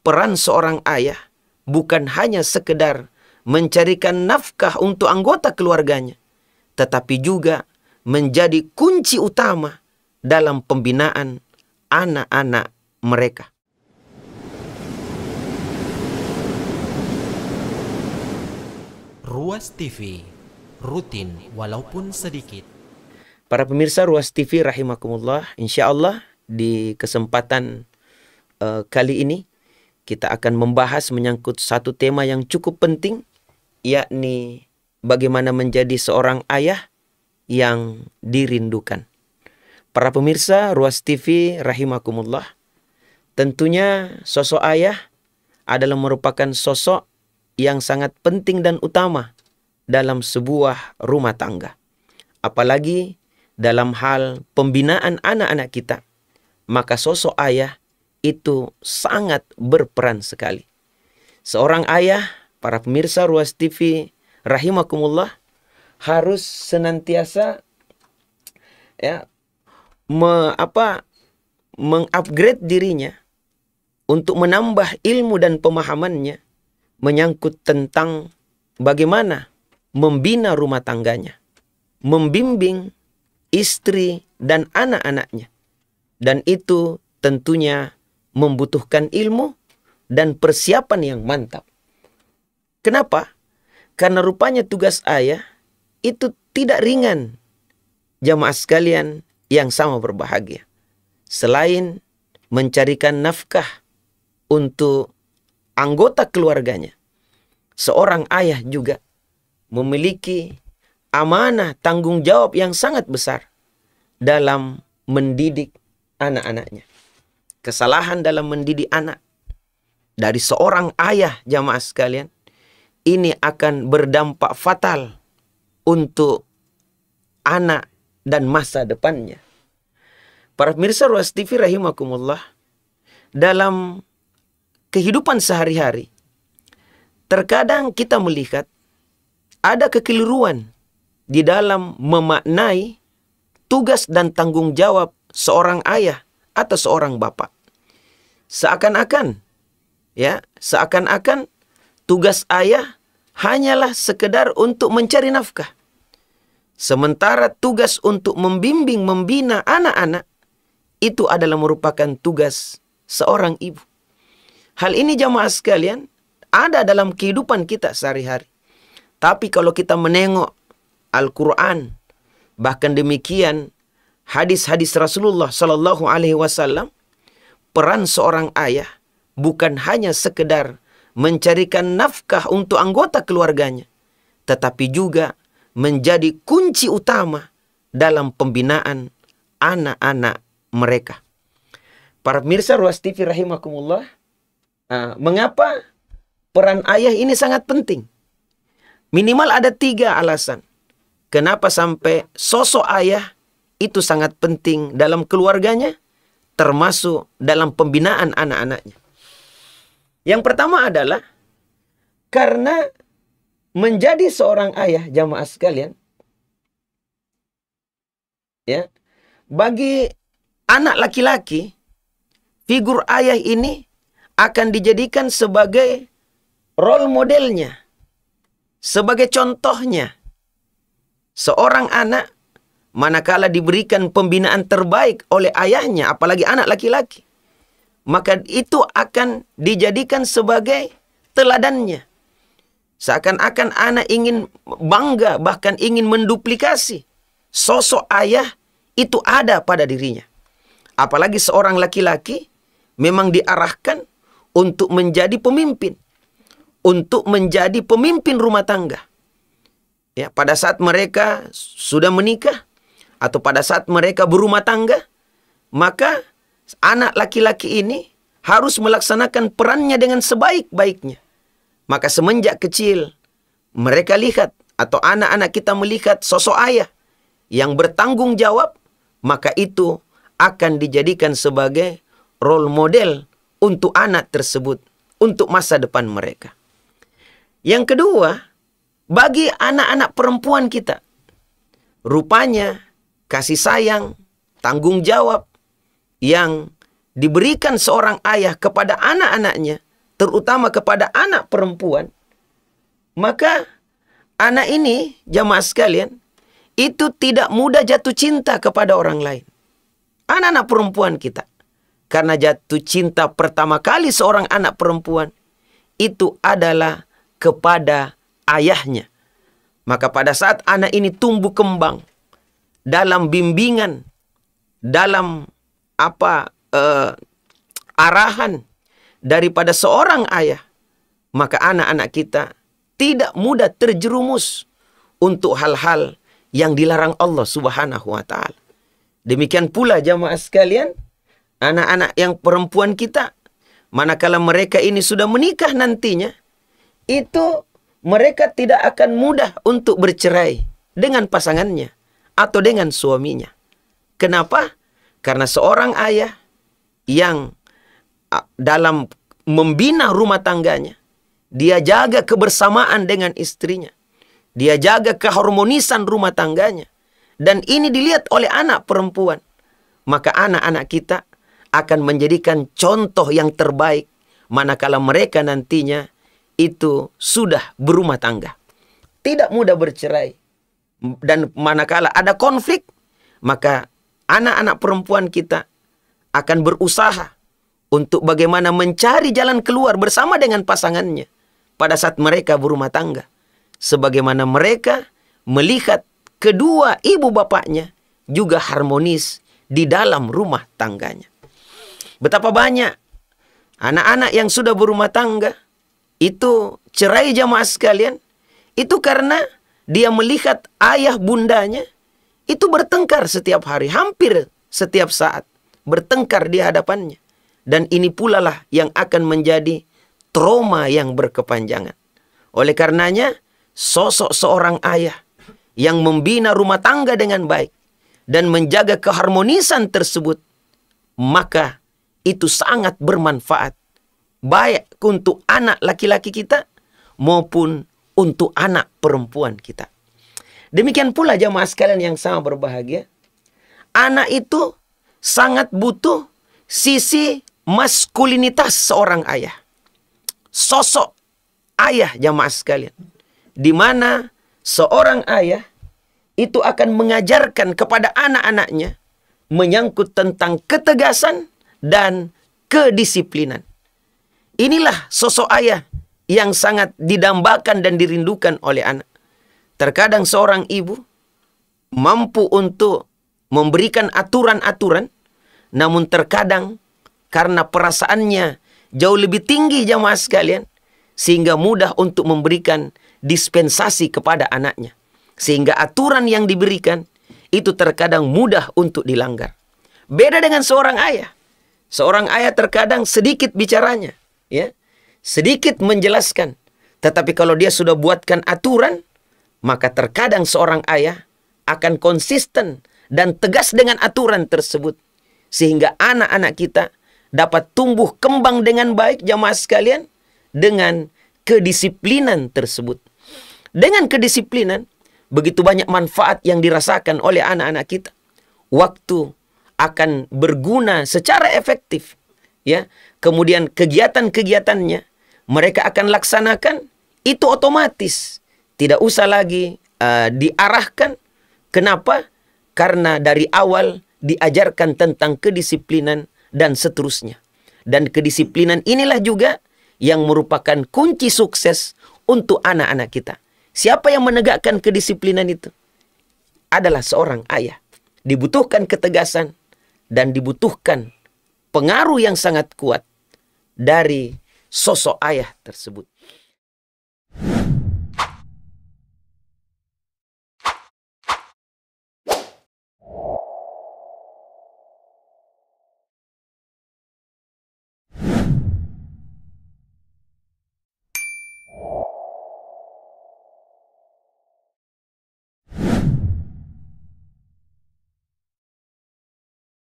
peran seorang ayah bukan hanya sekedar mencarikan nafkah untuk anggota keluarganya, tetapi juga menjadi kunci utama dalam pembinaan anak-anak mereka. Ruas TV, rutin walaupun sedikit. Para pemirsa Ruas TV rahimakumullah, insya Allah di kesempatan kali ini kita akan membahas menyangkut satu tema yang cukup penting, yakni bagaimana menjadi seorang ayah yang dirindukan. Para pemirsa Ruas TV rahimakumullah, tentunya sosok ayah adalah merupakan sosok yang sangat penting dan utama dalam sebuah rumah tangga. Apalagi dalam hal pembinaan anak-anak kita, maka sosok ayah itu sangat berperan sekali. Seorang ayah, para pemirsa Ruas TV rahimakumullah, harus senantiasa mengupgrade dirinya untuk menambah ilmu dan pemahamannya menyangkut tentang bagaimana membina rumah tangganya, membimbing istri dan anak-anaknya. Dan itu tentunya membutuhkan ilmu dan persiapan yang mantap. Kenapa? Karena rupanya tugas ayah itu tidak ringan, jamaah sekalian yang sama berbahagia. Selain mencarikan nafkah untuk anggota keluarganya, seorang ayah juga memiliki amanah tanggung jawab yang sangat besar dalam mendidik anak-anaknya. Kesalahan dalam mendidik anak dari seorang ayah, jamaah sekalian, ini akan berdampak fatal untuk anak dan masa depannya. Para pemirsa Ruas TV rahimakumullah, dalam kehidupan sehari-hari, terkadang kita melihat ada kekeliruan di dalam memaknai tugas dan tanggung jawab seorang ayah atau seorang bapak. Seakan-akan tugas ayah hanyalah sekedar untuk mencari nafkah. Sementara tugas untuk membimbing, membina anak-anak, itu adalah merupakan tugas seorang ibu. Hal ini jamaah sekalian ada dalam kehidupan kita sehari-hari. Tapi kalau kita menengok Al-Quran, bahkan demikian hadis-hadis Rasulullah Sallallahu Alaihi Wasallam, peran seorang ayah bukan hanya sekedar mencarikan nafkah untuk anggota keluarganya, tetapi juga menjadi kunci utama dalam pembinaan anak-anak mereka. Para pemirsa Ruas TV rahimakumullah, mengapa peran ayah ini sangat penting? Minimal ada 3 alasan kenapa sampai sosok ayah itu sangat penting dalam keluarganya, termasuk dalam pembinaan anak-anaknya. Yang pertama adalah karena menjadi seorang ayah, jamaah sekalian, bagi anak laki-laki, figur ayah ini akan dijadikan sebagai role modelnya, sebagai contohnya. Seorang anak manakala diberikan pembinaan terbaik oleh ayahnya, apalagi anak laki-laki, maka itu akan dijadikan sebagai teladannya. Seakan-akan anak ingin bangga, bahkan ingin menduplikasi sosok ayah itu ada pada dirinya. Apalagi seorang laki-laki memang diarahkan untuk menjadi pemimpin, untuk menjadi pemimpin rumah tangga. Pada saat mereka sudah menikah atau pada saat mereka berumah tangga, maka anak laki-laki ini harus melaksanakan perannya dengan sebaik-baiknya. Maka semenjak kecil mereka lihat atau anak-anak kita melihat sosok ayah yang bertanggung jawab, maka itu akan dijadikan sebagai role model untuk anak tersebut, untuk masa depan mereka. Yang kedua, bagi anak-anak perempuan kita, rupanya kasih sayang, tanggung jawab yang diberikan seorang ayah kepada anak-anaknya terutama kepada anak perempuan, maka anak ini, jamaah sekalian, itu tidak mudah jatuh cinta kepada orang lain. Anak-anak perempuan kita. Karena jatuh cinta pertama kali seorang anak perempuan itu adalah kepada ayahnya. Maka pada saat anak ini tumbuh kembang dalam bimbingan, dalam arahan daripada seorang ayah, maka anak-anak kita tidak mudah terjerumus untuk hal-hal yang dilarang Allah Subhanahu wa ta'ala. Demikian pula jamaah sekalian, anak-anak yang perempuan kita, manakala mereka ini sudah menikah nantinya, itu mereka tidak akan mudah untuk bercerai dengan pasangannya atau dengan suaminya. Kenapa? Karena seorang ayah yang dalam membina rumah tangganya, dia jaga kebersamaan dengan istrinya, dia jaga keharmonisan rumah tangganya, dan ini dilihat oleh anak perempuan, maka anak-anak kita akan menjadikan contoh yang terbaik manakala mereka nantinya itu sudah berumah tangga. Tidak mudah bercerai. Dan manakala ada konflik, maka anak-anak perempuan kita akan berusaha untuk bagaimana mencari jalan keluar bersama dengan pasangannya pada saat mereka berumah tangga. Sebagaimana mereka melihat kedua ibu bapaknya juga harmonis di dalam rumah tangganya. Betapa banyak anak-anak yang sudah berumah tangga itu cerai jamaah sekalian, itu karena dia melihat ayah bundanya itu bertengkar setiap hari, hampir setiap saat bertengkar di hadapannya. Dan ini pula lah yang akan menjadi trauma yang berkepanjangan. Oleh karenanya, sosok seorang ayah yang membina rumah tangga dengan baik dan menjaga keharmonisan tersebut, maka itu sangat bermanfaat, baik untuk anak laki-laki kita maupun untuk anak perempuan kita. Demikian pula jamaah sekalian yang sama berbahagia, anak itu sangat butuh sisi maskulinitas seorang ayah. Sosok ayah jamaah sekalian, di mana seorang ayah itu akan mengajarkan kepada anak-anaknya menyangkut tentang ketegasan dan kedisiplinan. Inilah sosok ayah yang sangat didambakan dan dirindukan oleh anak. Terkadang seorang ibu mampu untuk memberikan aturan-aturan, namun terkadang karena perasaannya jauh lebih tinggi jamaah sekalian, sehingga mudah untuk memberikan dispensasi kepada anaknya. Sehingga aturan yang diberikan itu terkadang mudah untuk dilanggar. Beda dengan seorang ayah. Seorang ayah terkadang sedikit bicaranya, ya, sedikit menjelaskan. Tetapi kalau dia sudah buatkan aturan, maka terkadang seorang ayah akan konsisten dan tegas dengan aturan tersebut. Sehingga anak-anak kita dapat tumbuh kembang dengan baik jamaah sekalian dengan kedisiplinan tersebut. Dengan kedisiplinan, begitu banyak manfaat yang dirasakan oleh anak-anak kita. Waktu akan berguna secara efektif, ya. Kemudian kegiatan-kegiatannya mereka akan laksanakan itu otomatis, tidak usah lagi diarahkan. Kenapa? Karena dari awal diajarkan tentang kedisiplinan dan seterusnya. Dan kedisiplinan inilah juga yang merupakan kunci sukses untuk anak-anak kita. Siapa yang menegakkan kedisiplinan itu? Adalah seorang ayah. Dibutuhkan ketegasan dan dibutuhkan pengaruh yang sangat kuat dari sosok ayah tersebut.